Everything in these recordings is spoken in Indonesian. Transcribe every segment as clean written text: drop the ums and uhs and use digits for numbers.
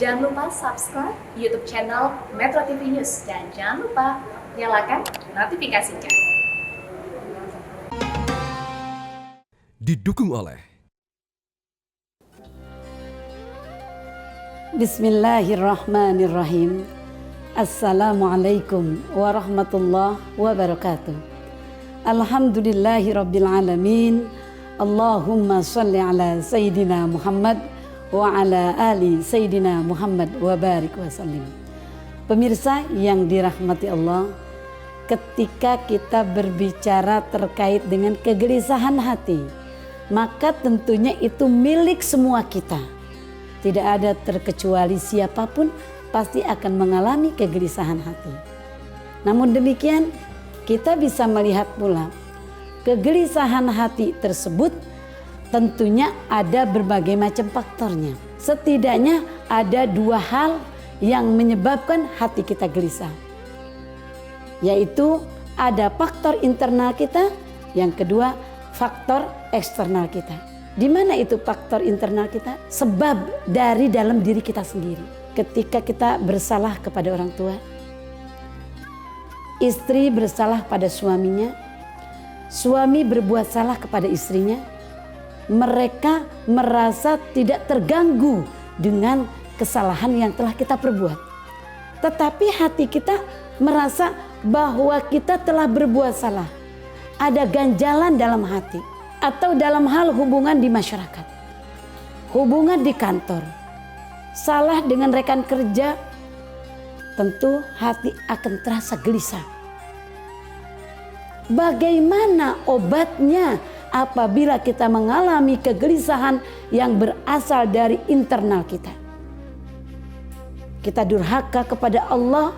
Jangan lupa subscribe YouTube channel Metro TV News dan jangan lupa nyalakan notifikasinya. Didukung oleh Bismillahirrahmanirrahim. Assalamualaikum warahmatullahi wabarakatuh. Alhamdulillahirabbil alamin. Allahumma shalli ala Sayyidina Muhammad wa ala ali Sayyidina Muhammad wa barik wa sallim. Pemirsa yang dirahmati Allah, ketika kita berbicara terkait dengan kegelisahan hati, maka tentunya itu milik semua kita. Tidak ada terkecuali siapapun pasti akan mengalami kegelisahan hati. Namun demikian, kita bisa melihat pula kegelisahan hati tersebut tentunya ada berbagai macam faktornya. Setidaknya ada dua hal yang menyebabkan hati kita gelisah. Yaitu ada faktor internal kita, yang kedua faktor eksternal kita. Di mana itu faktor internal kita? Sebab dari dalam diri kita sendiri. Ketika kita bersalah kepada orang tua, istri bersalah pada suaminya, suami berbuat salah kepada istrinya, mereka merasa tidak terganggu dengan kesalahan yang telah kita perbuat. Tetapi hati kita merasa bahwa kita telah berbuat salah. Ada ganjalan dalam hati. Atau dalam hal hubungan di masyarakat, hubungan di kantor, salah dengan rekan kerja, tentu hati akan terasa gelisah. Bagaimana obatnya apabila kita mengalami kegelisahan yang berasal dari internal kita? Kita durhaka kepada Allah,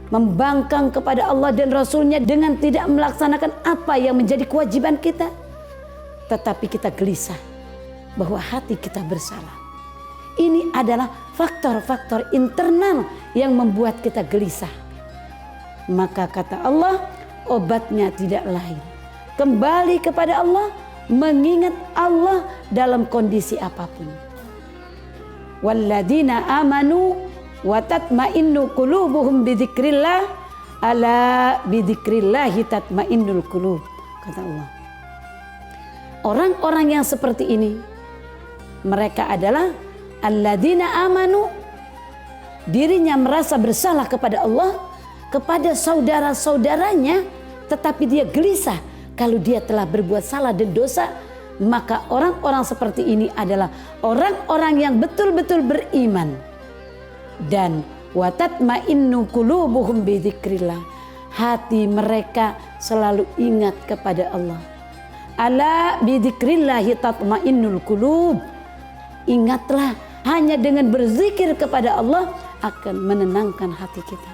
membangkang kepada Allah dan Rasulnya dengan tidak melaksanakan apa yang menjadi kewajiban kita. Tetapi kita gelisah bahwa hati kita bersalah. Ini adalah faktor-faktor internal yang membuat kita gelisah. Maka kata Allah, obatnya tidak lain. Kembali kepada Allah, mengingat Allah dalam kondisi apapun. Walladzina amanu wa tatma'innu qulubuhum bidzikrillah, ala bidzikrillahi tatma'innul qulub, kata Allah. Orang-orang yang seperti ini, mereka adalah alladzina amanu, dirinya merasa bersalah kepada Allah, kepada saudara-saudaranya, tetapi dia gelisah kalau dia telah berbuat salah dan dosa. Maka orang-orang seperti ini adalah orang-orang yang betul-betul beriman. Dan wa tatma'innu qulubuhum bidzikrillah, hati mereka selalu ingat kepada Allah. Ala bidzikrillahi tatmainnul qulub. Ingatlah, hanya dengan berzikir kepada Allah akan menenangkan hati kita.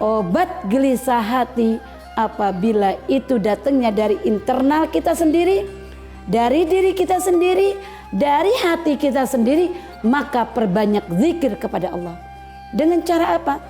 Obat gelisah hati apabila itu datangnya dari internal kita sendiri, dari diri kita sendiri, dari hati kita sendiri, maka perbanyak zikir kepada Allah. Dengan cara apa?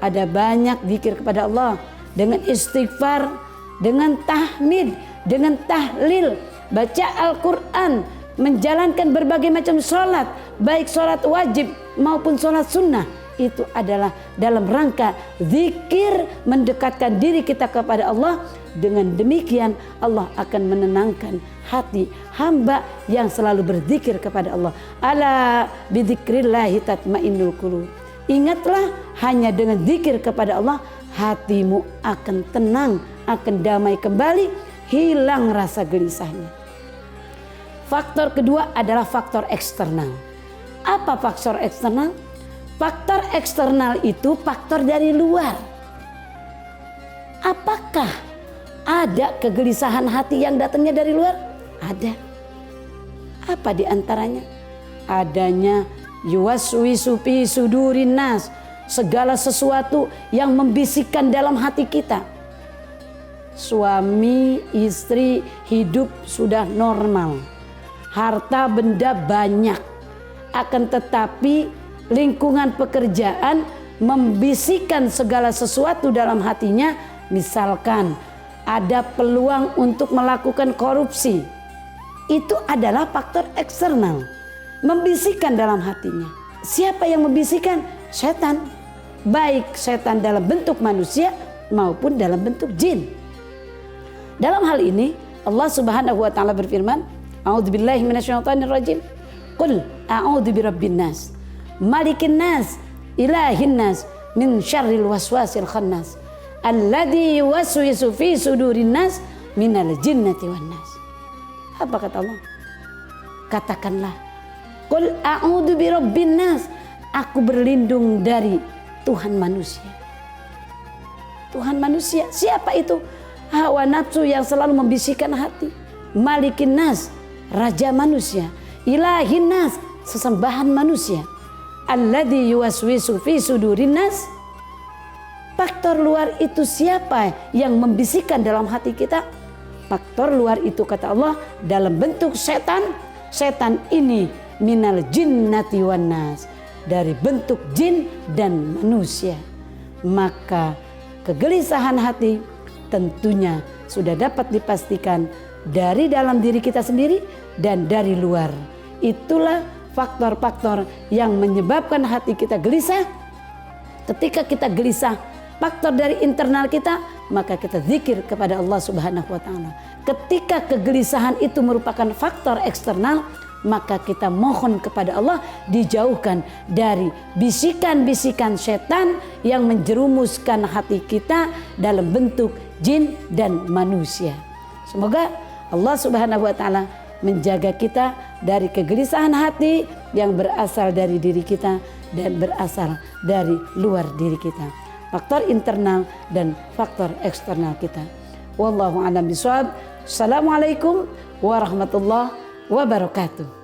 Ada banyak zikir kepada Allah, dengan istighfar, dengan tahmid, dengan tahlil, baca Al-Quran, menjalankan berbagai macam sholat, baik sholat wajib maupun sholat sunnah. Itu adalah dalam rangka zikir, mendekatkan diri kita kepada Allah. Dengan demikian Allah akan menenangkan hati hamba yang selalu berzikir kepada Allah. Ala bidzikrillahi tatmainnul qulub. Ingatlah, hanya dengan zikir kepada Allah hatimu akan tenang, akan damai kembali, hilang rasa gelisahnya. Faktor kedua adalah faktor eksternal. Apa faktor eksternal? Faktor eksternal itu faktor dari luar. Apakah ada kegelisahan hati yang datangnya dari luar? Ada. Apa di antaranya? Adanya yuwaswisu fi sudurin nas, segala sesuatu yang membisikkan dalam hati kita. Suami istri hidup sudah normal, harta benda banyak, akan tetapi lingkungan pekerjaan membisikkan segala sesuatu dalam hatinya. Misalkan ada peluang untuk melakukan korupsi, itu adalah faktor eksternal, membisikkan dalam hatinya. siapa yang membisikkan? Setan. Baik setan dalam bentuk manusia maupun dalam bentuk jin. Dalam hal ini Allah Subhanahu wa taala berfirman, A'udzubillahi minasyaitonirrajim. Qul a'udzu birabbin nas, malikin nas, ilahin nas, min syarril waswasil khannas, alladzi yuwaswisu fi sudurin nas minal jinnati wan nas. Apa kata Allah? Katakanlah, Qul a'udzu birabbin nas, aku berlindung dari Tuhan manusia. Tuhan manusia, siapa itu? Hawa nafsu yang selalu membisikkan hati. Malikin nas, raja manusia. Ilahin nas, sesembahan manusia. Alladzi yuwaswisu fi sudurin nas. Faktor luar itu siapa yang membisikkan dalam hati kita? Faktor luar itu kata Allah dalam bentuk setan. Setan ini minal jinnati wan nas, dari bentuk jin dan manusia. Maka kegelisahan hati tentunya sudah dapat dipastikan dari dalam diri kita sendiri dan dari luar. Itulah faktor-faktor yang menyebabkan hati kita gelisah. Ketika kita gelisah, faktor dari internal kita, maka kita zikir kepada Allah Subhanahu wa taala. Ketika kegelisahan itu merupakan faktor eksternal, maka kita mohon kepada Allah dijauhkan dari bisikan-bisikan setan yang menjerumuskan hati kita dalam bentuk jin dan manusia. Semoga Allah Subhanahu wa taala menjaga kita dari kegelisahan hati yang berasal dari diri kita dan berasal dari luar diri kita. Faktor internal dan faktor eksternal kita. Wallahu a'lam bishawab. Assalamualaikum warahmatullahi wabarakatuh.